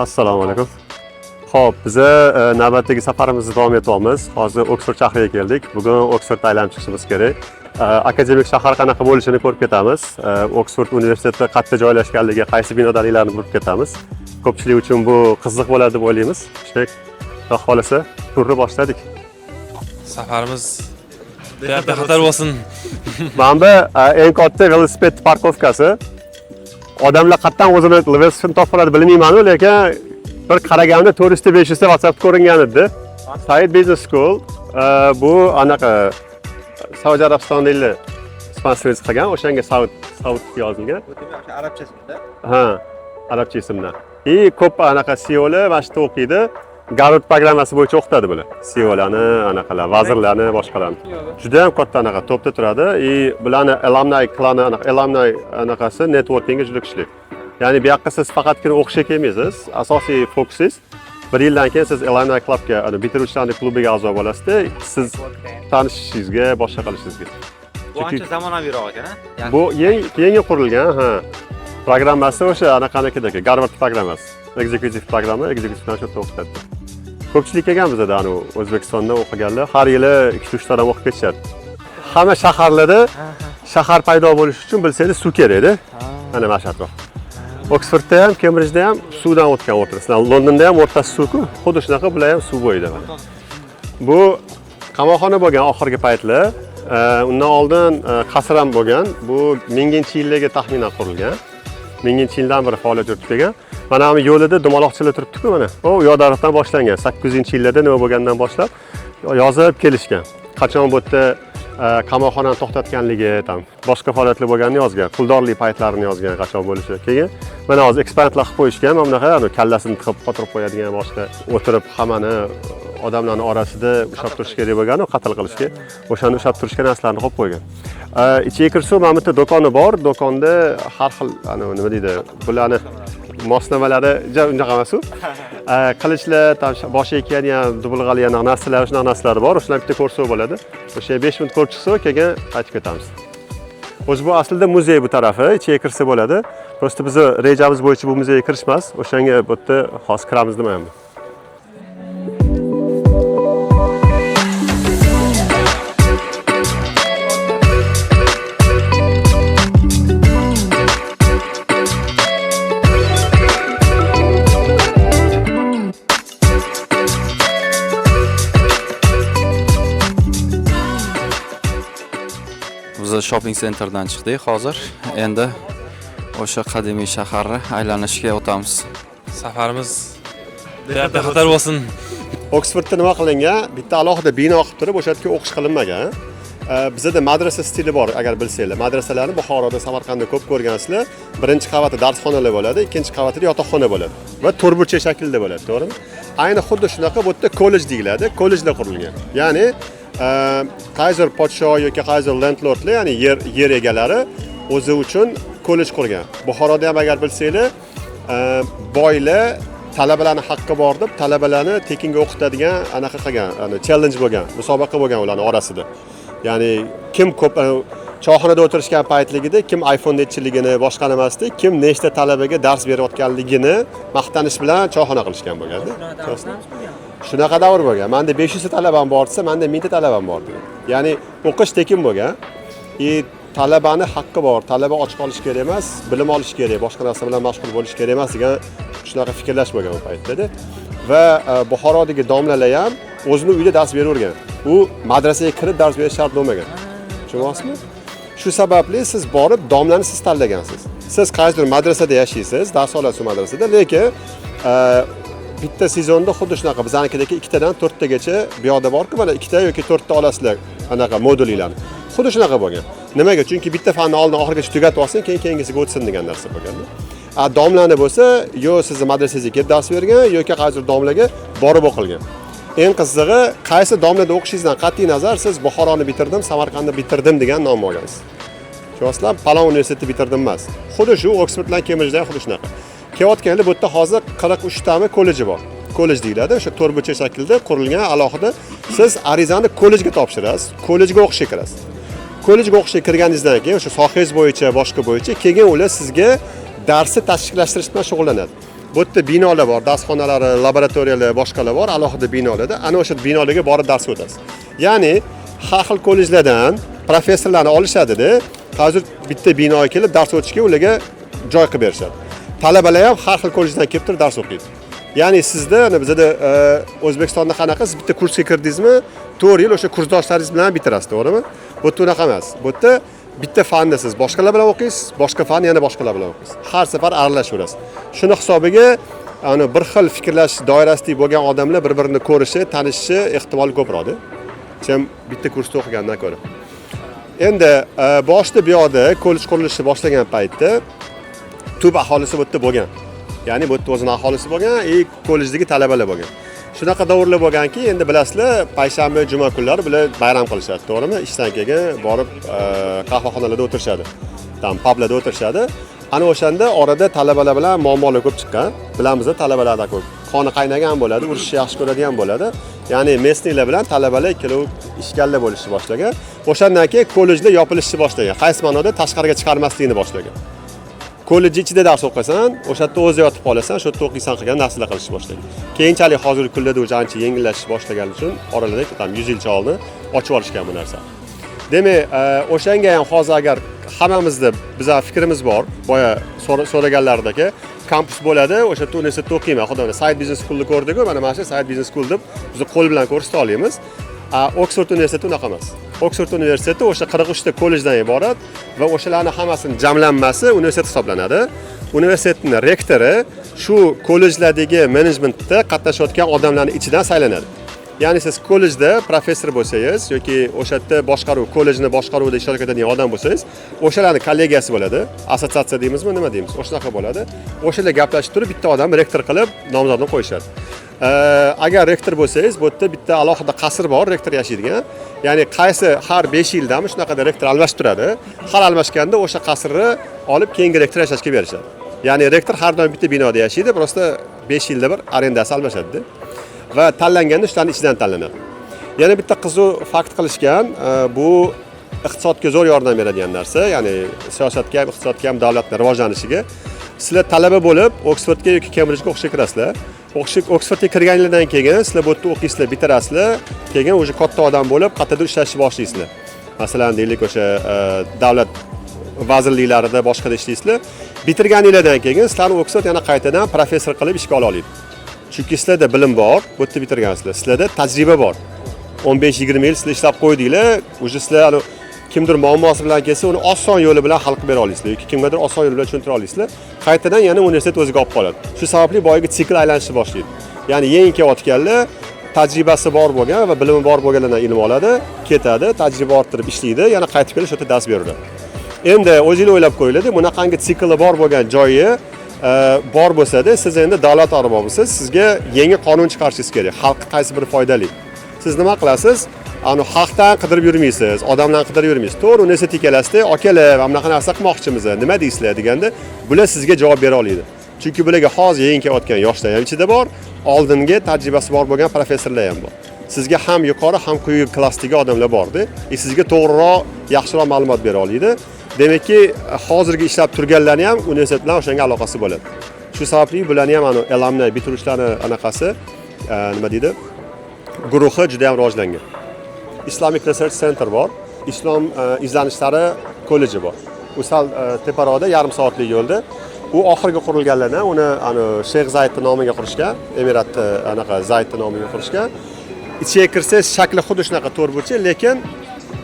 Assalomu alaykum. Xo'p, biz navbatdagi safarimizni davom etyapmiz. Hozir Oksford shahriga keldik. Bugun Oksfordda aylanib chiqishimiz kerak. Akademik shahar qanaqa bo'lishini ko'rib ketamiz. Oksford universiteti qayerda joylashganligi, qaysi binodaligini ko'rib ketamiz. Ko'pchilik uchun bu qiziq bo'ladi deb o'ylaymiz. Shunday, Xudo xolasa, turni boshladik. Safarimiz bexatar bo'lsin. Mana bu eng katta velosiped parkovkasi. Odamlar qayerdan o'zini velosipedni topib oladi bilmayman-ku, lekin bir qaraganda 400-500 ta WhatsApp ko'ringan edi. Said Business School bu anaqa Saudiya Arabistonida sponsoriz qilgan, o'shanga Saud yozilgan. Arabchasida. Ha, arabcha ismda. Ko'p anaqa CEOlar mana shu o'qiydi. Garvard programmasi bo'yicha o'qitadi bular. CEOlarni, anaqalar, vazirlarni, boshqalarni. Juda ham katta anaqa topda turadi. Bularni alumni klani, alumni anaqasi networkingi juda kuchli. Ya'ni bu yoqqa siz faqatgina o'qishga kelmaysiz. Asosiy fokusingiz 1 yildan keyin siz alumni klubga, bitiruvchilarning klubiga a'zo bo'lasiz-da, siz tanishishingizga, boshqa qilishingizga. Bu ancha zamonaviyroq ekan-a? Bu yangi qurilgan, ha. Programmasi o'sha anaqanikidagi Garvard programmasi. Executive programma, executive shu o'qitadi. Ko'pchilik kelgan bizda O'zbekistonda o'qiganlar har yili 2-3 tadan o'qib ketishadi. Hamma shaharlarda shahar paydo bo'lish uchun bilsangiz suv kerak-da. Mana mana shu atrof. Oksfordda ham, Kembridjda ham suvdan o'tgan o'tirasizlar. Londonda ham o'rtasi suv-ku, xuddi shunaqa bular ham suv bo'yida. Bu qamoqxona bo'lgan oxirgi paytlar. Undan oldin qasr ham bo'lgan. Bu 1000-yillarga taxminan qurilgan. 1000-yildan beri faoliyat yuritib kelgan. Mana bu yo'lida dumaloqchilar turibdi-ku mana. O yo tarafdan boshlangan. 800-yillarda nima bo'lgandan boshlab yozib kelishgan. Qachon bu yerda qamoqxonani to'xtatganligi, boshqa faoliyatlar bo'lganini yozgan. Puldorlik paytlarini yozgan, qachon bo'lishi. Keyin mana hozir eksponatlar qilib qo'yishgan. Mana bunaqa kallasini tiqib qotirib qo'yadigan boshqa o'tirib hammani odamlarning orasida ushlab turish kerak bo'lgan, qatl qilishga. O'shani ushlab turishga narsalarni qo'yib qo'ygan. Ichiga kirsa, mana bu yerda do'koni bor. Do'konda har xil nima deydi, bularni moslamalari unaqa emas-ku. Qilichlar, boshiga kiyadigan dubulg'ali narsalar, shunaqa narsalar bor. O'shalarni bitta ko'rsa bo'ladi. O'sha 5 minut ko'rib chiqsa, keyin qaytib ketamiz. O'zi bu aslida muzey bu tarafi, ichiga kirsa bo'ladi. Prosta biz rejamiz bo'yicha bu muzeyga kirish emas. O'shanga bu yerda hozir kiramiz demayman. Biz shopping centerdan chiqdik hozir. Endi o'sha qadimiy shaharni aylanishga o'tamiz. Safarimiz bexatar bo'lsin. Oksfordda nima qilingan? Bitta alohida bino qilib turib, o'sha yerga o'qish qilinmagan. Bizda madrasa stili bor, agar bilsanglar. Madrasalarni Buxoroda, Samarqandda ko'p ko'rgansizlar. Birinchi qavatida darsxonalar bo'ladi, ikkinchi qavatida yotoqxona bo'ladi va to'rtburchak shaklda bo'ladi, to'g'rimi? Ayni xuddi shunaqa bu yerda kollej deyiladi, kollejlar qurilgan. Ya'ni qayzir podsho yoki qayzir landlordlar, ya'ni yer egalari o'zi uchun kollej qurgan. Buxoroda ham agar bilsanglar, boylar talabalarning haqqi bor deb talabalarni tekinga o'qitadigan anaqa qilgan, challenge bo'lgan, musobaqa bo'lgan ularning orasida. Ya'ni kim ko'p choyxonada o'tirishgan paytligida kim iPhone nechchiligini, boshqa emasdi, kim nechta talabaga dars berayotganligini maqtanish bilan choyxona qilishgan bo'lganda. Shunaqa davr bo'lgan. Menda 500 ta talabam bor desa, menda 1000 ta talabam bor degan. Ya'ni o'qish tekin bo'lgan. Talabani haqqi bor. Talaba och qolish kerak emas, bilim olish kerak, boshqa narsa bilan mashg'ul bo'lish kerak emas degan shunaqa fikrlash bo'lgan u paytda. Va Buxorodagi domlalar ham o'zining uyida dars beravergan. U madrasaga kirib dars berish shart bo'lmagan. Tushunyapsizmi? Shu sababli siz borib domlani siz tanlagansiz. Siz qaysidir madrasada yashaysiz, dars olasiz madrasada, lekin bitta sezonda xuddi shunaqa biznikidagi 2 tadan 4 tagacha bu yoqda bor-ku, mana 2 ta yoki 4 ta olasizlar anaqa modullarni. Xuddi shunaqa bo'lgan. Nimaga? Chunki bitta fanni oldin oxirigacha tugatib olsin, keyin keyingisiga o'tsin degan narsa bo'lganda. Domlani bo'lsa, yo sizni madrasangizga kelib dars bergan yoki qaysidir domlaga borib o'qilgan. Eng qizig'i, qaysi domlada o'qishingizdan qat'iy nazar siz Buxoroni bitirdim, Samarqandni bitirdim degan nom olgansiz. Cho'slar Palon universitetini bitirdim emas. Xuddi shu Oksford bilan Kembridjda xuddi shunaqa. Kelayotganda bu yerda hozir 43 tami kolleji bor. Kollej deyiladi, o'sha to'rtburchak shaklda qurilgan alohida. Siz arizani kollejga topshirasiz, kollejga o'qishga kirasiz. Kollejga o'qishga kirganingizdan keyin o'sha sohangiz bo'yicha, boshqa bo'yicha keyin ular sizga darsni tashkillashtirish bilan shug'ullanadi. Bu yerda binolar bor, darsxonalari, laboratoriyalar, boshqalar bor, alohida binolarda. Ana o'sha binolarga borib dars o'tasiz. Ya'ni har xil kollejlardan professorlarni olishadi-da, hozir bitta binoga kelib dars o'tishga ularga joy qilib berishadi. Talabalar ham har xil kollejdan kelib turib dars o'qiydi. Ya'ni sizda bizda O'zbekistonda qanaqa siz bitta kursga kirdingizmi, 4 yil o'sha kursdoshlaringiz bilan bitirasiz, to'g'rimi? Bu yerda unaqa emas. Bu yerda bitta fanni siz boshqalar bilan o'qiysiz, boshqa fan yana boshqalar bilan o'qiysiz. Har safar aralashaverasiz. Shuni hisobiga bir xil fikrlash doirasida bo'lgan odamlar bir-birini ko'rishi, tanishishi ehtimoli ko'proqda. Chem bitta kursda o'qigandan ko'ra. Endi boshda bu yoqda kollej qurilishi boshlangan paytda tub aholisi bu yerda bo'lgan. Ya'ni bu yerda o'zining aholisi bo'lgan, kollejdagi talabalar bo'lgan. Shunaqa davrlar bo'lganki, endi bilasizlar, payshanba, juma kunlari bular bayram qilishadi, to'g'rimi? Ishdan keyin borib qahvaxonalarda o'tirishadi. Publarda o'tirishadi. Ana o'shanda orada talabalar bilan muammolar ko'p chiqqan. Bilamiz, talabalarda ko'p qoni qaynagan bo'ladi, urushni yaxshi ko'radigan bo'ladi. Ya'ni mesnilar bilan talabalar ikkalovi ishgallar bo'lishni boshlagan. O'shandan keyin kollejlar yopilishni boshlagan. Qaysi ma'noda tashqariga chiqarmaslikni boshlagan. Kollej ichida dars o'qisan, o'sha yerda o'zi yotib qolasan, shu yerda o'qiysan qilgan narsalar qilishni boshlagan. Keyinchalik hozirgi kunlarda o'sha ancha yengillashib boshlagani uchun oralarda 100 yilcha oldin ochib olishgan bu narsa. Demak, o'shanga ham hozir agar hammamizda bizning fikrimiz bor, boya so'raganlaridagi kampus bo'ladi, o'sha yerda universitetda o'qiyman, xudoga Side Business School'ni ko'rdik-ku, mana shu Side Business School deb biz qo'l bilan ko'rsata olamiz. Oxford universiteti unaqa emas. Oxford universiteti o'sha 43 ta kollejdan iborat va o'shalarning hammasini jamlanmasi universitet hisoblanadi. Universitetning rektori shu kollejlardagi menejmentda qatnashayotgan odamlarning ichidan saylanadi. Ya'ni siz kollejda professor bo'lsangiz yoki o'sha yerda boshqaruv, kollejni boshqaruvida ishtirok etadigan odam bo'lsangiz, o'shalarning kollegiyasi bo'ladi. Assotsiatsiya deymizmi, nima deymiz? O'shanaqa bo'ladi. O'shalar gaplashib turib bitta odam rektor qilib nomzodni qo'yishadi. Agar rektor bo'lsangiz, bu yerda bitta alohida qasr bor, rektor yashaydigan. Ya'ni qaysi har 5 yildami shunaqada rektor almashib turadi. Har almashganda o'sha qasrni olib keyingi rektor yashashga berishadi. Ya'ni rektor har doim bitta binoda yashaydi, prosta 5 yilda bir arendasi almashadi. Va tanlanganda shularning ichidan tanlanadi. Yana bitta qiziq fakt qilishgan, bu iqtisodga zo'r yordam beradigan narsa, ya'ni siyosatga ham, iqtisodga ham, davlatning rivojlanishiga. Sizlar talaba bo'lib Oxfordga yoki Cambridgega o'qishga kirasizlar. Oxfordga kirganingizdan keyin sizlar bu yerda o'qiysizlar, bitirasizlar, keyin o'sha katta odam bo'lib qayerdadir ishlashni boshlaysizlar. Masalan, deylik o'sha davlat vazirliklarida boshqada ishlaysizlar. Bitirganingizdan keyin sizlarni Oxford yana qaytadan professor qilib ishga ola oladi. Chunki sizlarda bilim bor, bu yerda bitirgansizlar. Sizlarda tajriba bor. 15-20 yil sizlar ishlab qo'ydinglar, o'sha sizlar kimdir muammosi bilan kelsa, uni oson yo'li bilan hal qilib bera olasizlar yoki kimgadir oson yo'l bilan tushuntira olasizlar. Qaytadan yana universitet o'ziga olib qoladi. Shu sababli boyagi sikl aylanishni boshlaydi. Ya'ni yangi kelayotganlar tajribasi bor bo'lgan va bilimi bor bo'lganlardan ilm oladi, ketadi, tajriba orttirib ishlaydi, yana qaytib kelib shu yerda dars beradi. Endi o'zingiz o'ylab ko'ringlar, bunaqangi sikli bor bo'lgan joyi bor bo'lsa-da, siz endi davlat arbobisiz, sizga yangi qonun chiqarishingiz kerak. Xalqqa qaysi biri foydali? Siz nima qilasiz? Xalqdan qidirib yurmaysiz, odamlarni qidirib yurmaysiz. To'g'ri, universitetga kelasizda, "Akalar, mana bunaqa narsa qilmoqchimiz, nima deysizlar?" deganda, bular sizga javob bera oladi. Chunki bularga hozir yangi kelayotgan yoshlar ham ichida bor, oldingi tajribasi bor bo'lgan professorlar ham bor. Sizga ham yuqori, ham quyi klassdagi odamlar bor-da, sizga to'g'riroq, yaxshiroq ma'lumot bera oladi. Demakki, hozirgi ishlab turganlarni ham universitet bilan o'shanga aloqasi bo'ladi. Shu sababli bularni ham alumni bitiruvchilarni anaqasi, nima deydi? Guruhi juda ham rivojlangan. Islamic Research Center bor, Islom izlanishlari kolleji bor. U sal teparoqda yarim soatlik yo'lda. U oxirgi qurilganlardan uni Sheyx Zaydning nomiga qurishgan, Emiratda anaqa Zaydning nomiga qurishgan. Ichiga kirsangiz shakli xuddi shunaqa to'rtburchak, lekin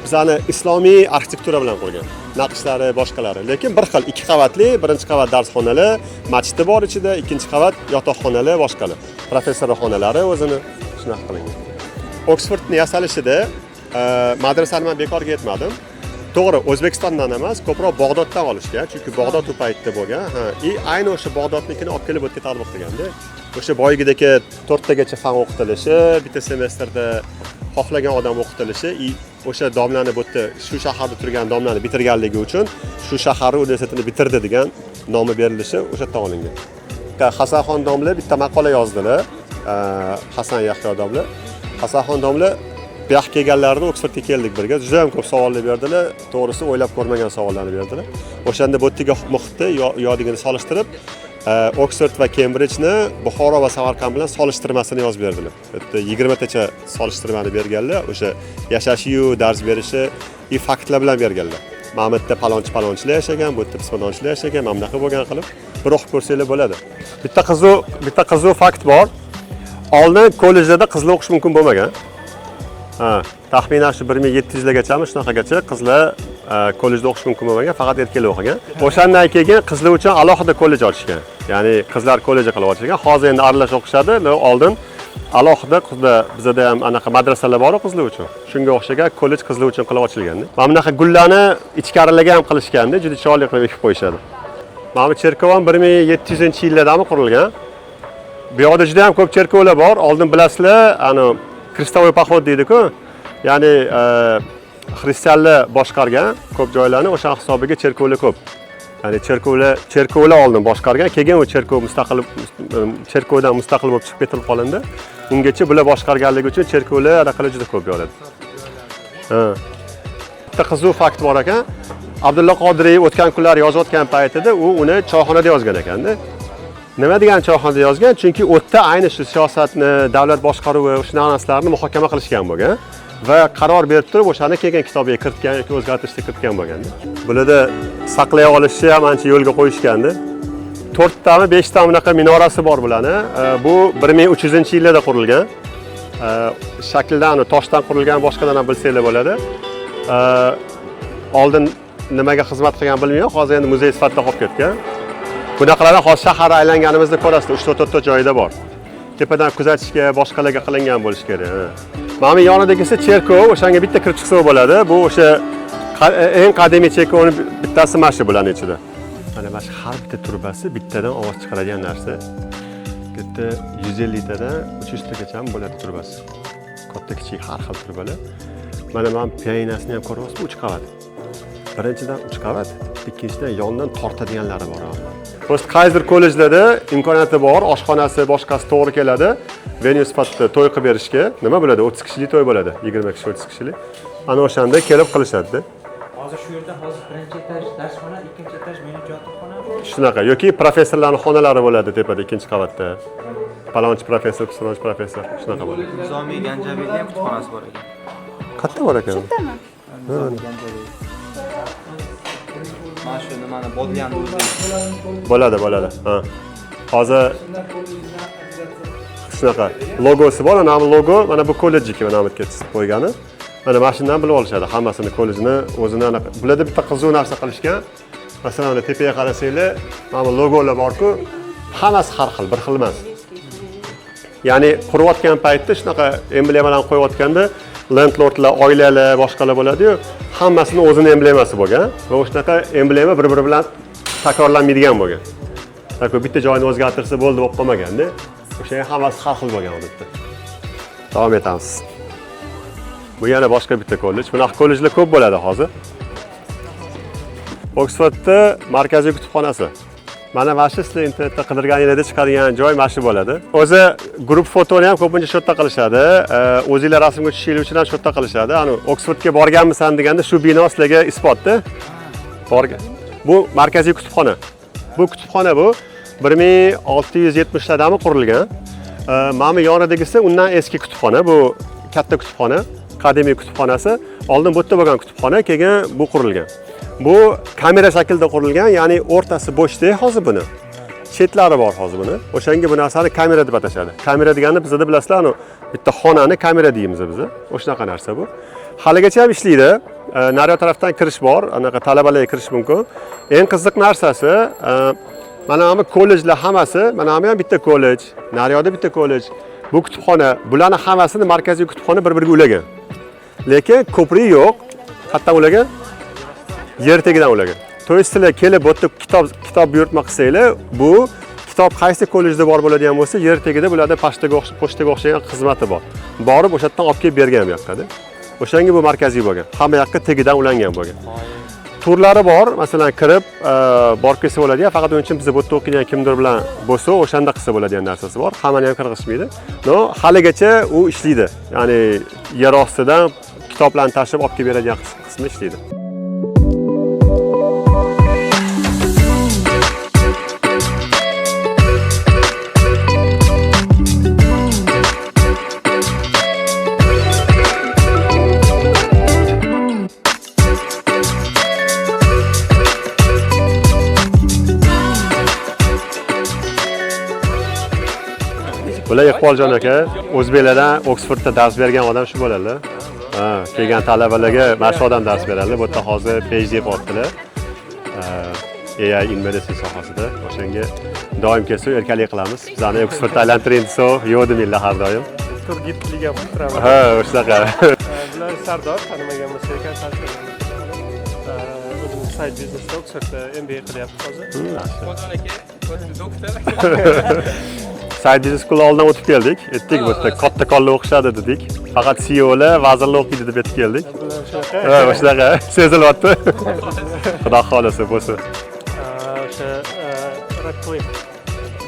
bizani islomiy arxitektura bilan qurgan. Naqshlari, boshqalari, lekin bir xil, 2 qavatli, birinchi qavat darsxonalar, masjidi bor ichida, ikkinchi qavat yotoqxonalar, boshqalar. Professorlar xonalari o'zini shunaqa qilingan. Oxfordning yasalishida madrasani men bekorga aytmadim. To'g'ri, O'zbekistondan emas, ko'proq Bag'doddan olishgan, chunki Bag'dod u paytda bo'lgan. Ayni o'sha Bag'dodnikini olib kelib o'tga tadbiq qilganda, o'sha boyigidagi 4 tagacha fan o'qitilishi, bitta semestrda xohlagan odam o'qitilishi, o'sha domlani bu yerda shu shaharda turgan domlani bitirganligi uchun shu shahar universitetini bitirdi degan nomi berilishi o'sha yerdan olingan. Hasanxon domla bitta maqola yozdilar. Hasan Yahyo domla. Hasanxon domla bu yoqqa kelganlarida Oxfordga keldik birga. Juda ham ko'p savollar berdilar. To'g'risi o'ylab ko'rmagan savollarni berdilar. O'shanda bu yerdagi muhitni yodigini solishtirib, Oxford va Cambridgeni Buxoro va Samarqand bilan solishtirmasini yozib berdilar. Bitta 20 tacha solishtirmani berganlar, o'sha yashashi-yu, dars berishi, faktlar bilan berganlar. Mana bu yerda palonchilar yashagan, bu yerda pismonchilar yashagan, mana bunaqa bo'lgan qilib bir o'qib ko'rsanglar bo'ladi. Bitta qiziq fakt bor. Oldin kollejlarda qizlar o'qish mumkin bo'lmagan. Taxminan shu 1700 largachami shunaqagacha qizlar kollejda o'qish mumkin bo'lmagan, faqat erkaklar o'qigan. O'shandan keyin qizlar uchun alohida kollej ochishgan. Ya'ni qizlar kolleji qilib ochilgan. Hozir endi aralash o'qishadi, oldin alohida qizlar bizda ham anaqa madrasalar bor qizlar uchun. Shunga o'xshagan kollej qizlar uchun qilib ochilganda. Mana bunaqa gullarni ichkarilarga ham qilishganda, juda chiroyli qilib ekib qo'yishadi. Mana bu cherkov ham 1700-yillardami qurilgan. Bu yerda juda ham ko'p cherkovlar bor. Oldin bilasizlar, Kristovoy poxod deydi-ku. Ya'ni xristianlar boshqargan ko'p joylarni, o'sha hisobiga cherkovlar ko'p. Ya'ni cherkovlar oldin boshqargan, keyin u cherkovdan mustaqil bo'lib chiqib ketilib qolindi. Ungacha bular boshqarganligi uchun cherkovlar anaqalar juda ko'p bo'ladi. Bitta qiziq fakt bor ekan. Abdulla Qodiriy o'tgan kunlar yozayotgan paytida u uni choyxonada yozgan ekanda. Nima degan choyxonada yozgan? Chunki o'tda ayni shu siyosatni, davlat boshqaruvi, shunaqa narsalarni muhokama qilishgan bo'lgan va qaror berib turib o'shani kelgan kitobga kiritgan yoki o'zgartirishga kiritgan bo'lganda. Bularda saqlay olishni ham ancha yo'lga qo'yishgandi. 4 tami, 5 tami bunaqa minorasi bor bularni. Bu 1300-yillarda qurilgan. Shakldan, toshdan qurilgan, boshqadan ham bilsanglar bo'ladi. Oldin nimaga xizmat qilgan bilmayman, hozir endi muzey sifatida qolib ketgan. Bunaqalarni hozir shaharda aylanganimizda ko'rasizlar, 3-4 joyida bor. Tepadan kuzatishga, boshqalarga qilingan bo'lish kerak. Mana bu yonidagisi cherkov, o'shanga bitta kirib chiqsa bo'ladi. Bu o'sha eng qadimiy cherkovning bittasi mana shu bularning ichida. Mana shu har bitta turbasi bittadan ovoz chiqaradigan narsa. Bitta 150 tadan 300 tagacha ham bo'ladi turbasi. Katta kichik har xil turbalar. Mana pianinasini ham ko'ryapsizmi, 3 qavat. Birinchidan 3 qavat, ikkinchidan yondan tortadiganlari bor. Post Kaiser kollejlarda imkoniyati bor, oshxonasi, boshqasi to'g'ri keladi. Venue sifatida to'y qilib berishga, nima bo'ladi? 30 kishilik to'y bo'ladi, 20 kishi, 30 kishilik. Ana o'shanda kelib qilishadi. Hozir shu yerda birinchi etaj darsxona, ikkinchi etaj menyu yotoqxona. Shunaqa yoki professorlarning xonalari bo'ladi tepada, ikkinchi qavatda. Palonchi professor, pisonchi professor, shunaqa bo'ladi. Nizomiy Ganjaviyning ham kutubxonasi bor ekan. Qayerda bor ekan? Mana shu nimani bo'lganini o'zi. Bo'ladi. Ha. Hozir shunaqa logosi bor, ana bu logo, mana bu kollejniki mana bu yerga qo'ygani. Mana mashinadan bilib olishadi, hammasini kollejni o'zini anaqa. Bularda bitta qiziq narsa qilishgan. Masalan, tepaga qarasanglar, mana bu logolar bor-ku, hammasi har xil, bir xil emas. Ya'ni qurayotgan paytda shunaqa emblemalarni qo'yayotganda landlordlar, oilalar, boshqalar bo'ladi-yu, hammasini o'zini emblemasi bo'lgan va o'shanaqa emblema bir-biri bilan takrorlanmaydigan bo'lgan. Taku bitta joyini o'zgartirsa bo'ldi bo'lib qolmaganda, o'shaga hammasi har xil bo'lgan odatda. Davom etamiz. Bu yana boshqa bitta kollej. Bunaqa kollejlar ko'p bo'ladi hozir. Oxfordda markaziy kutubxonasi. Mana shu sizlar internetda qidirganingizda chiqadigan joy mana shu bo'ladi. O'zi guruh fotoni ham ko'pincha shu yerda qilishadi. O'zingizlar rasmga tushishingiz uchun ham shu yerda qilishadi. Ana Oxfordga borganmisan deganda shu bino sizlarga isbotda. Borgan. Bu markaziy kutubxona. Bu kutubxona bu 1670'lardami qurilgan. Mana bu yonidagisi undan eski kutubxona. Bu katta kutubxona, qadimiy kutubxonasi. Oldin bu yerda bo'lgan kutubxona, keyin bu qurilgan. Bu kamera shaklida qurilgan, ya'ni o'rtasi bo'shda hozir buni. Chetlari bor hozir buni. O'shanga bu narsani kamera deb atashadi. Kamera deganda bizda bilasizlar, bitta xonani kamera deymiz biz. O'shanaqa narsa bu. Haligacha ham ishlaydi. Nariyoq tarafdan kirish bor, anaqa talabalarga kirish mumkin. Eng qiziq narsasi, mana bu kollejlar hammasi, mana bu ham bitta kollej, nariyoqda bitta kollej. Bu kutubxona, bularning hammasini markaziy kutubxona bir-biriga ulagan. Lekin ko'prik yo'q. Qayerdan ulagan? Yer tagidan ulagan. To'yisizlar kelib o'tib kitob buyurtma qilsanglar, bu kitob qaysi kollejda bor bo'ladigan bo'lsa, yer tagida bularda pochtaga o'xshagan xizmati bor. Borib o'sha yerdan olib kelib bergan bu yoqda. O'shanga bu markaziy bo'lgan. Hamma yoqqa tagidan ulangan bo'lgan. Turlari bor, masalan, kirib borib kelsa bo'ladi, faqat uning uchun biz bu yerda o'qigan kimdir bilan bo'lsa, o'shanda qilsa bo'ladigan narsasi bor. Hammani ham kirgizmaydi. No, haligacha u ishlaydi. Ya'ni yer ostidan kitoblarni tashib olib kelib beradigan qismi ishlaydi. Bular Iqboljon aka, o'zbeklardan Oksfordda dars bergan odam shu bo'ladi. Ha, kelgan talabalarga mana shu odam dars beradi. Bu yerda hozir PhD qilyaptilar. AI in medicine sohasida. O'shanga doim kelsa erkalik qilamiz. Bizani Oksfordda aylantiring desa, yo'q demanglar har doim. Turgitliga qilib Ha, o'shaqa. bular Sardor tanimagan bo'lsa ekan o'zimiz side biznesda Oksfordda MBA qilyapti hozir. Side business school oldidan o'tib keldik. Aytdik bu yerda kattakonlar o'qishadi dedik. Faqat CEOlar, vazirlar o'qiydi deb aytib keldik. Bular shunaqa. Ha, o'shaqa sezilyapti. Xudo xolasa bo'lsin. O'sha Radcliffe,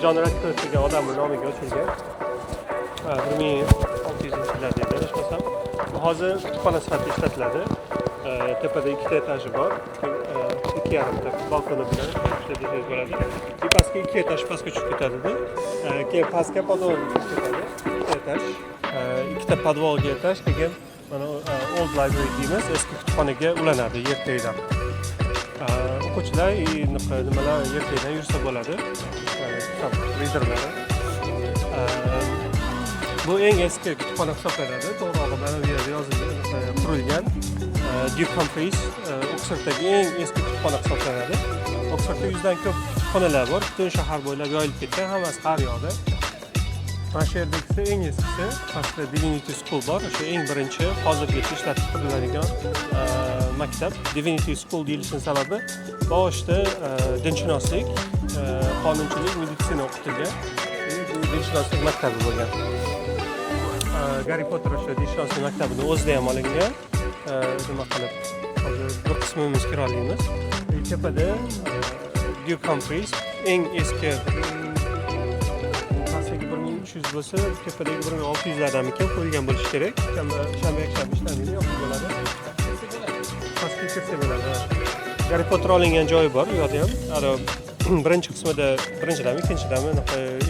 John Radcliffe degan odamning nomiga ochilgan. 1600-yillarda edi, adashmasam. Hozir kutubxona sifatida ishlatiladi. Tepada ikkita etaji bor. 2,5 ta balkoni bilan ishlatish bo'ladi. Pastga 2 etaj pastga tushib ketadi-da. Keyin pastga podvol tushib ketadi. 2 etaj. Ikkita podvolga etaj, keyin mana old library deymiz, eski kutubxonaga ulanadi yer tagidan. O'quvchilar nimalar yer tagidan yursa bo'ladi. Kitob readerlari. Bu eng eski kutubxona hisoblanadi. To'g'rirog'i mana bu yerda yozilgan, qurilgan. Duke Humphreys Oksforddagi eng eski kutubxona hisoblanadi. Oksfordda 100 dan ko'p kutubxonalar bor, butun shahar bo'ylab yoyilib ketgan, hammasi har yoqda. Mana shu yerdagisi eng eskisi, pastda Divinity School bor, o'sha eng birinchi hozirgacha ishlatib turiladigan maktab. Divinity School deyilishining sababi boshida dinshunoslik, qonunchilik, meditsina o'qitilgan. Dinshunoslik maktabi bo'lgan. Harry Potter o'sha dinshunoslik maktabining o'zida ham olingan. Nima qilib hozir bir qismimiz kira olamiz. Tepada Duke Humphreys eng eski pastdagi 1300 bo'lsa, tepadagi 1600lardan ekan qo'yilgan bo'lishi kerak. Shanba ishlanmaydi, yo'q bo'ladi. Pastga kirsa bo'ladi. Harry Potter olingan joyi bor, u yerda ham. Birinchi qismida, birinchidami, ikkinchidami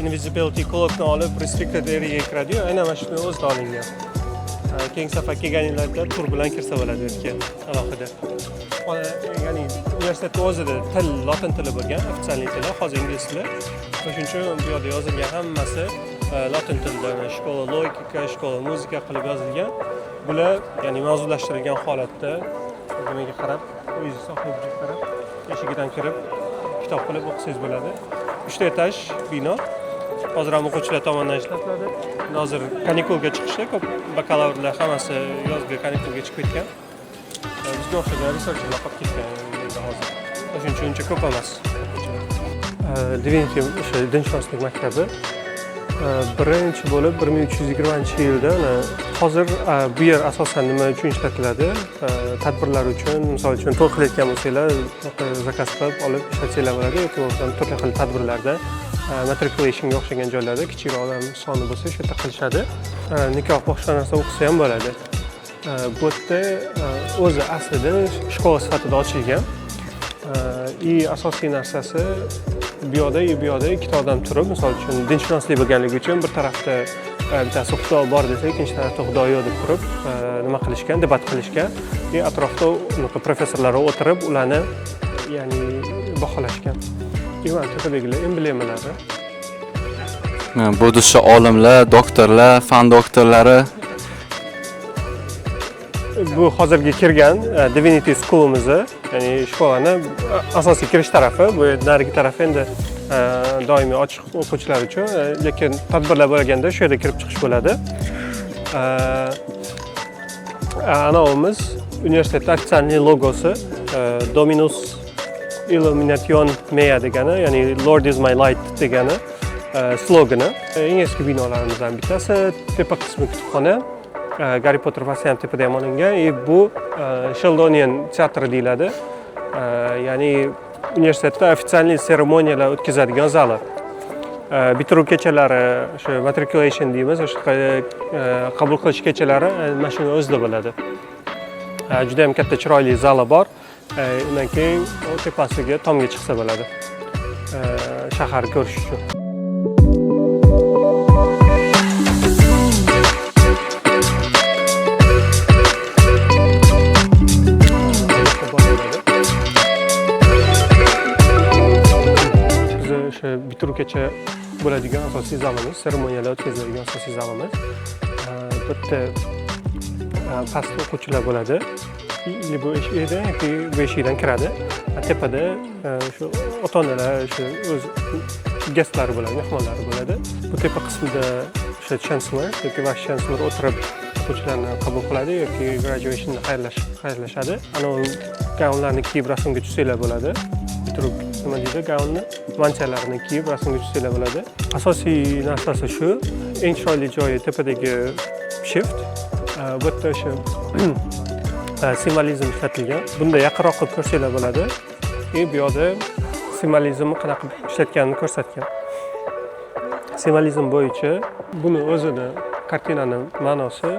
Invisibility Cloak'ni olib restricted areaga kiradi-yu, aynan mana shuni o'zida olingan. Keyingi safar kelganinglarda tur bilan kirsa bo'ladi yerga alohida. Ya'ni universitetning o'zida til lotin tili bo'lgan, ofitsial tili, hozir ingliz tili. Shuning uchun bu yerda yozilgan hammasi lotin tilida, shkola logika, shkola muzika qilib yozilgan. Bular ya'ni mavzulashtirilgan holatda nimaga qarab, o'zingiz sohibiga qarab, eshigidan kirib kitob qilib o'qisangiz bo'ladi. 3 ta etaj bino. Hozir ham o'quvchilar tomonidan ishlatiladi. Hozir kanikulga chiqishda ko'p bakalavrlar hammasi yozgi kanikulga chiqib ketgan. Bizga o'xshagan researcherlar qolib ketgan hozir. Shuning uchun uncha ko'p emas. Divinity o'sha dinshunoslik maktabi birinchi bo'lib 1320-yilda, hozir bu yer asosan nima uchun ishlatiladi? Tadbirlar uchun, misol uchun to'y qilayotgan bo'lsanglar, zakaz qilib olib ishlatsanglar bo'ladi yoki bo'lmasam turli xil tadbirlarda, matriculationga o'xshagan joylarda kichikroq odam soni bo'lsa, shu yerda qilishadi. Nikoh boshqa narsa o'qisa ham bo'ladi. Bu yerda o'zi aslida shkola sifatida ochilgan. Asosiy narsasi bu yoqda ikkita odam turib, misol uchun dinshunoslik bo'lganligi uchun bir tarafda bittasi xudo bor desa, ikkinchi tarafda xudo yo'q deb turib nima qilishgan, debat qilishgan. Atrofda professorlar o'tirib, ularni ya'ni baholashgan. Tepadagilar emblemalari. Bu shu olimlar, doktorlar, fan doktorlari. Bu hozirgi kirgan Divinity School'imizni, ya'ni shkolani asosiy kirish tarafi, bu narigi tarafi endi doimiy ochiq o'quvchilar uchun, lekin tadbirlar bo'lganda shu yerda kirib chiqish bo'ladi. Anavimiz universitetning ofitsial logosi Dominus Illumination Mea degani, ya'ni Lord is my light degani slogani. Eng eski binolarimizdan bittasi, tepa qismi kutubxona. Harry Potter fasli ham tepada ham olingan. Bu Sheldonian teatri deyiladi. Ya'ni universitetda ofitsial seremoniyalar o'tkazadigan zali. Bitiruv kechalari, o'sha matriculation deymiz, o'sha qabul qilish kechalari mana shuni o'zida bo'ladi. Juda ham katta chiroyli zali bor. Undan keyin tepasiga tomga chiqsa bo'ladi. Shaharni ko'rish uchun. Bitiruvgacha bo'ladigan asosiy zalimiz, seremoniyalar o'tkaziladigan asosiy zalimiz. Bu yerda pastda o'quvchilar bo'ladi. Bu eshikdan yoki bu eshikdan kiradi. Tepada shu ota-onalar, shu o'z guestlari bo'ladi, mehmonlari bo'ladi. Bu tepa qismida o'sha chancellor yoki vice chancellor o'tirib o'quvchilarni qabul qiladi yoki graduationni xayrlashadi. Ana gaunlarni kiyib rasmga tushsanglar bo'ladi. Bitirib nima deydi, gaunni manchalarini kiyib rasmga tushsanglar bo'ladi. Asosiy narsasi shu, eng chiroyli joyi tepadagi shift. Bu yerda o'sha simvolizm ishlatilgan. Bunda yaqinroq qilib ko'rsanglar bo'ladi. Bu yerda simvolizmni qanaqa ishlatganini ko'rsatgan. Simvolizm bo'yicha buni o'zini kartinani ma'nosi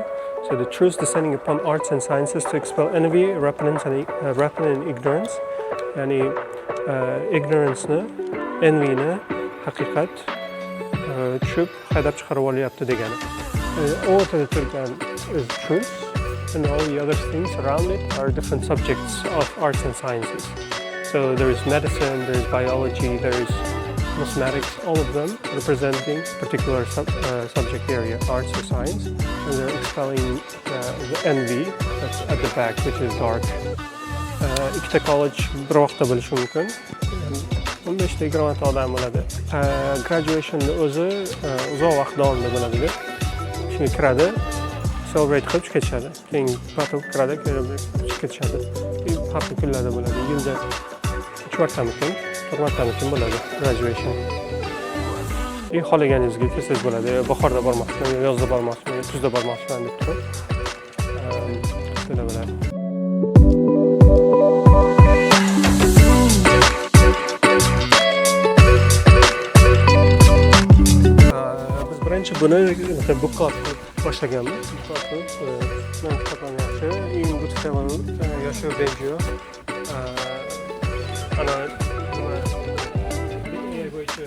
so the truth descending upon arts and sciences to expel envy, repugnance and ignorance. Ya'ni ignorance-ni, envy-ni haqiqat tushib haydab chiqarib olyapti degani. O'rtada turgan is truth. And all the other things around it are different subjects of arts and sciences. So there is medicine, there is biology, there is mathematics, all of them representing particular subject area, arts or science, and they're expelling the envy that's at the back, which is dark. Ikkita college bir vaqtda bo'lishi mumkin. 15-20 odam bo'ladi. Graduation'ni o'zi uzoq vaqt davomida bo'ladi. Shunga kiradi. Celebrate qilib ketishadi. Keyin patib kiradi, chiqib ketishadi. Har xil kunlarda bo'ladi. Yilda 3 martamikin, 4 martamikin bo'ladi graduation. Xohlaganingizga kelsangiz bo'ladi. Bahorda bormoqchiman, yozda bormoqchiman, kuzda bormoqchiman deb turib. Shunday bo'ladi. Biz birinchi buni buqqot boshlaganmiz. Men kitobim yaxshi, eng good yoshi benziyor. Ana nima bo'yicha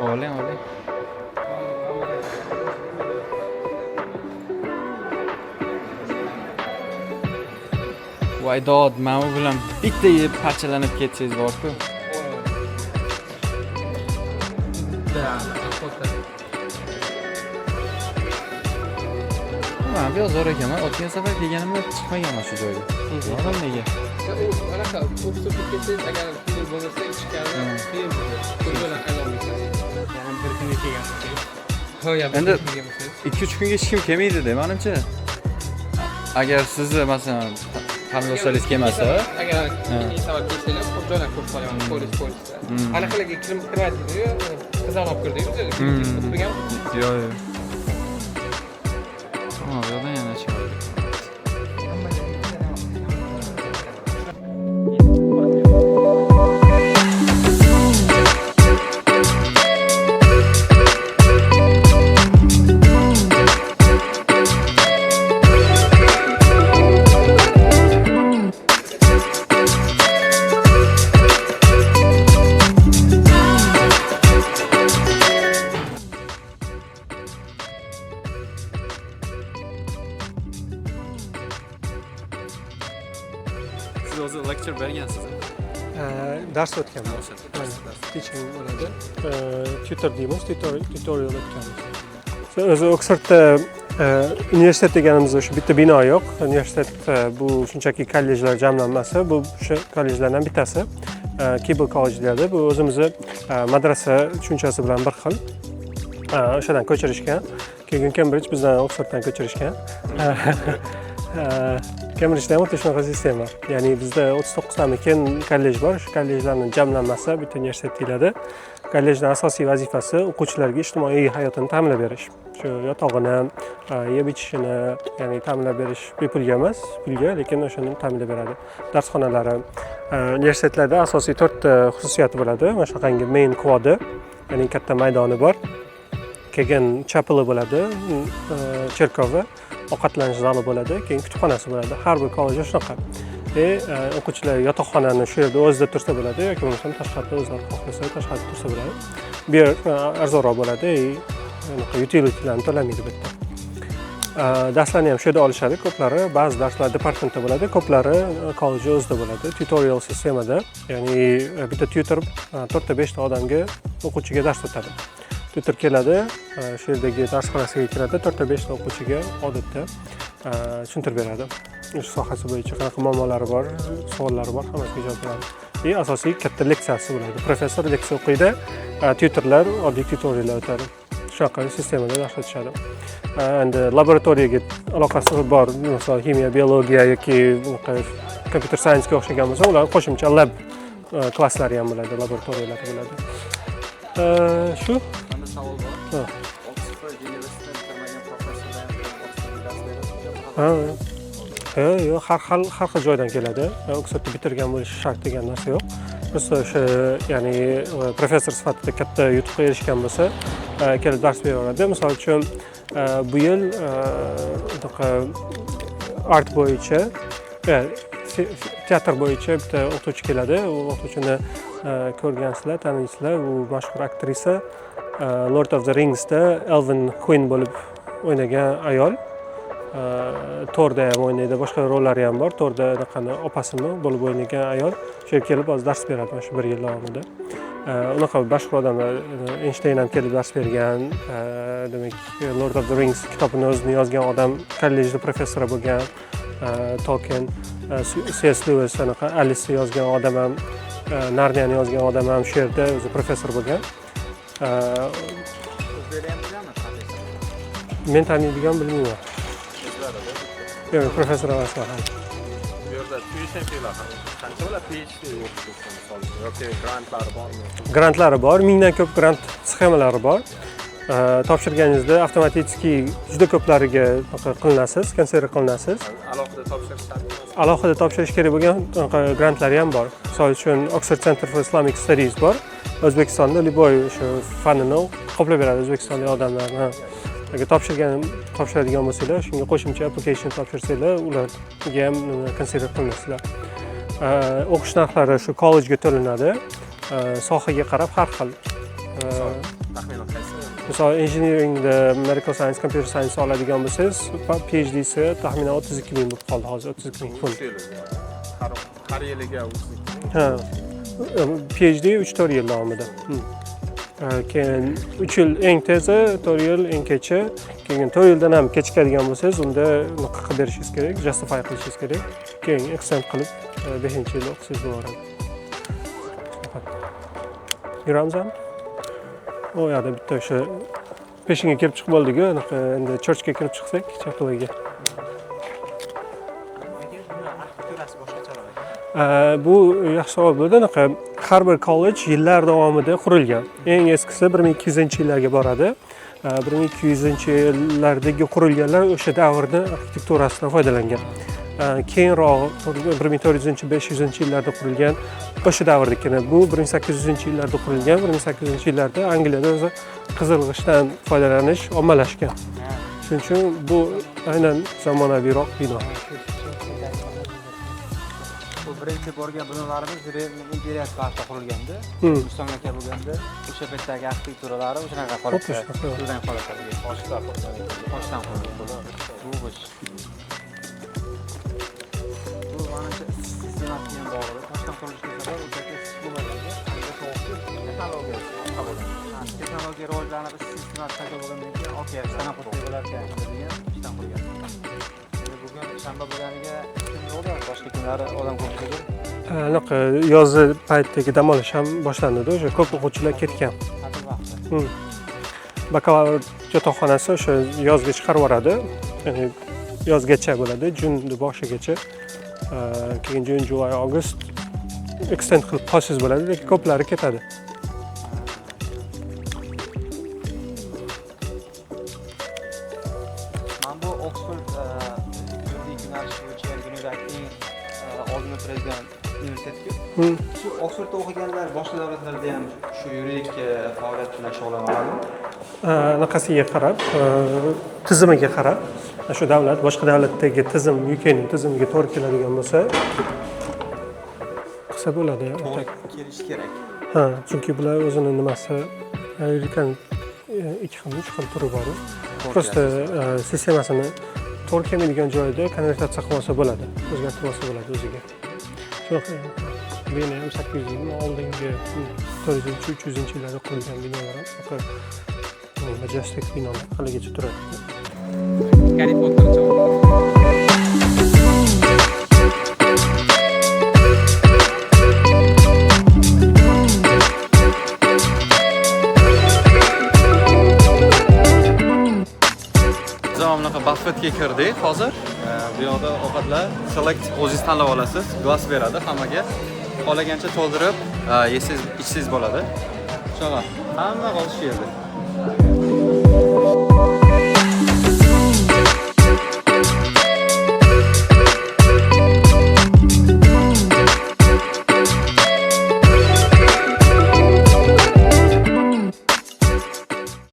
Oleh. Voydod, mana bu bilan bitta yeb parchalanib ketsangiz bor-ku. Mana bu zo'r ekan. O'tgan safar kelganimda chiqmaganman shu joyga. To'g'ri nega? Anaqa o'qishib ketsangiz, agar pul bo'lmasa ichkarida qiyin bo'ladi. Pul bilan aylanmaysiz. Yani bir kunga kelgansiz. Endi 2-3 kunga hech kim kelmaydi-da, menimcha. Agar sizni masalan qarindoshlarıngiz kelmasa, agar ikkinchi sabab kelsalar, ko'p joylar ko'p qolyapti, polisda. Anaqalarga kirmaydi-yu, qizaloq kirdi-yu, turgan. Yo'q. Ha, yo'qdan yana chiqadi. o'zi lecture bergansiz. Dars o'tganmiz. Teaching bo'ladi. Tutor deymiz, tutorial o'tganmiz. O'zi Oxfordda universitet deganimiz o'sha bitta bino yo'q. Universitet bu shunchaki kollejlar jamlanmasi. Bu o'sha kollejlardan bittasi. Keble College deyiladi. Bu o'zimizni madrasa tushunchasi bilan bir xil. O'shadan ko'chirishgan. Keyin Cambridge bizdan Oxforddan ko'chirishgan. Cambridgeda ham o'ta shunaqa sistema. Ya'ni bizda 39 tamikin kollej bor. Shu kollejlarning jamlanmasi bitta universitet deyiladi. Kollejning asosiy vazifasi o'quvchilarga ijtimoiy hayotini ta'minlab berish. Shu yotog'ini, yeb ichishini, ya'ni ta'minlab berish bepulga emas, pulga, lekin o'shani ta'minlab beradi. Darsxonalari, universitetlarda asosiy 4 ta xususiyati bo'ladi. Mana shunaqangi main quadi, ya'ni katta maydoni bor. Keyin chapeli bo'ladi, cherkovi, ovqatlanish zali bo'ladi, keyin kutubxonasi bo'ladi. Har bir kollej shunaqa. O'quvchilar yotoqxonani shu yerda o'zida tursa bo'ladi yoki bo'lmasam tashqarida o'zlari xohlasa tashqarida tursa bo'ladi. Bu yer arzonroq bo'ladi, utilitylarni to'lamaydi bitta. Darslarni ham shu yerda olishadi, ko'plari ba'zi darslar departamentda bo'ladi, ko'plari kollej o'zida bo'ladi, tutorial sistemada. Ya'ni bitta tutor 4 ta 5 ta odamga o'quvchiga dars o'tadi. Tutor keladi, shu yerdagi darsxonasiga kiradi, 4 ta 5 ta o'quvchiga odatda tushuntirib beradi. O'sha sohasi bo'yicha qanaqa muammolari bor, savollari bor, hammasiga javob beradi. Asosiy katta leksiyasi bo'ladi. Professor leksiya o'qiydi, tutorlar oddiy tutoriallar o'tadi. Shunaqa sistemada dars o'tishadi. Endi laboratoriyaga aloqasi bor, masalan, ximiya, biologiya yoki computer science ga o'xshagan bo'lsa, ular qo'shimcha lab klasslari ham bo'ladi, laboratoriyalar bo'ladi. Shu Savol bor. Oxford universitetidan bitirmagan professorlar yo'q, har xil joydan keladi. Oxfordda bitirgan bo'lishi shart degan narsa yo'q. Просто o'sha, ya'ni professor sifatida katta yutuqqa erishgan bo'lsa, kelib dars beraveradi. Misol uchun, bu yil art bo'yicha, teatr bo'yicha bitta o'qituvchi keladi. U o'qituvchini ko'rgansizlar, taniysizlar. U mashhur aktrisa Lord of the Ringsda Elven Queen bo'lib o'ynagan ayol. Torda ham o'ynaydi, boshqa rollari ham bor. Torda qani opasimi bo'lib o'ynagan ayol. Shu yerga kelib hozir dars beradi mana shu 1 yil davomida. Unaqa mashhur odamlar, Einstein ham kelib dars bergan. Demak, Lord of the Rings kitobini o'zini yozgan odam kollejda professor bo'lgan. Tolkien, C.S. Lewis anaqa Alice yozgan odam ham, Narniyani yozgan odam ham shu yerda o'zi professor bo'lgan. O'zbekda ham bilaman professor. Men taniydigan bilmayman. Yo'q, professor emasman. Bu yerda PhD-lar qancha bo'ladi PhD o'qituvchi misol yoki grantlari bormi? Grantlari bor, mingdan ko'p grant sxemalari bor. Topshirganingizda avtomatik juda ko'plariga qilinasiz, konsidera qilinasiz. Alohida topshirish shart emas. Alohida topshirish kerak bo'lgan grantlari ham bor. Misol uchun Oxford Center for Islamic Studies bor. O'zbekistonda liboy o'sha fanini qoplab beradi o'zbekistonlik odamlarni. Agar topshiradigan bo'lsanglar, shunga qo'shimcha application topshirsanglar, ularga ham konsidera qilinasizlar. O'qish narxlari shu kollejga to'lanadi. Sohaga qarab har xil. Taxminan qaysi? Misol engineeringda medical science, computer science oladigan bo'lsangiz, PhD'si taxminan 32 ming bo'lib qoldi hozir, 32 ming funt. Har yiliga 32 ming. Ha. PhD 3-4 yil davomida. Keyin 3 yil eng tezi, 4 yil eng kechi, keyin 4 yildan ham kechikadigan bo'lsangiz, unda nima qilib berishingiz kerak, justify qilishingiz kerak. Keyin extend qilib 5-yilda o'qishingizga boradi. Yuramizmi? O yerda bitta o'sha peshinga kelib chiqib bo'ldik-ku, endi churchga kirib chiqsak, chapeliga. Bu yaxshi savol bo'ldi. Har bir kollej yillar davomida qurilgan. Eng eskisi 1200-yillarga boradi. 1200-yillardagi qurilganlar o'sha davrning arxitekturasidan foydalangan. Keyinroq 1400-500-yillarda qurilgan o'sha davrdagina. Bu 1800-yillarda qurilgan. 1800-yillarda Angliyada o'zi qizilg'ishdan foydalanish ommalashgan. Shuning uchun bu aynan zamonaviyroq bino. Birinchi borgan binolarimiz imperial tarzda qurilganda, mustamlaka bo'lganda, o'sha paytdagi arxitekturalari o'shanaqa holatda, shunday holatda toshdan qurilgan. Bu mana shu bilan bog'liq. Toshkent qurilish kasaba o'zaki bo'lmaganda texnologiya qabul qiladi. Texnologiya rivojlanib, sistematik paydo bo'lgandan keyin okey, san'at bo'lar ekan degan ishdan qurgan. Bugun shanba bo'lganiga kun yo'qda, boshqa kunlari odam ko'pligidir. Anaqa yozi paytdagi dam olish ham boshlandi-da, o'sha ko'p o'quvchilar ketgan. Ta'til vaqti. Bakalavr yotoqxonasi o'sha yozga chiqarib yuboradi. Ya'ni yozgacha bo'ladi, iyunning boshigacha. Keyin iyun, julay, avgust extend qilib qolsangiz bo'ladi, lekin ko'plari ketadi. Mana bu Oxford yuridik yo'nalish bo'yicha dunyoning oldingi prezident universitetiga. Shu Oxfordda o'qiganlar boshqa davlatlarda ham shu yuridik faoliyat bilan shug'ullanadimi? Anaqasiga qarab, tizimiga qarab, shu davlat boshqa davlatdagi tizim, UKning tizimiga to'g'ri keladigan bo'lsa, qilsa bo'ladi. Kelish kerak. Ha, chunki bular o'zini nimasi, yurikning 2 xil, 3 xil turi bor. Prosta sistemasini to'g'ri kelmaydigan joyda konvertatsiya qilmasa bo'ladi, o'zgartirmasa bo'ladi o'ziga. Shunaqa. Bino ham 800 yil oldingi 400-300-yillarda qurilgan binolar ham shunaqa majestik binolar haligacha turadi. Garri Potter Bunaqa buffetga kirdik hozir. Bu yoqda ovqatlar select o'zingiz tanlab olasiz. Glas beradi hammaga. Xohlagancha to'ldirib, yesangiz, ichsangiz bo'ladi. Shunaqa. Hamma qolish yerda.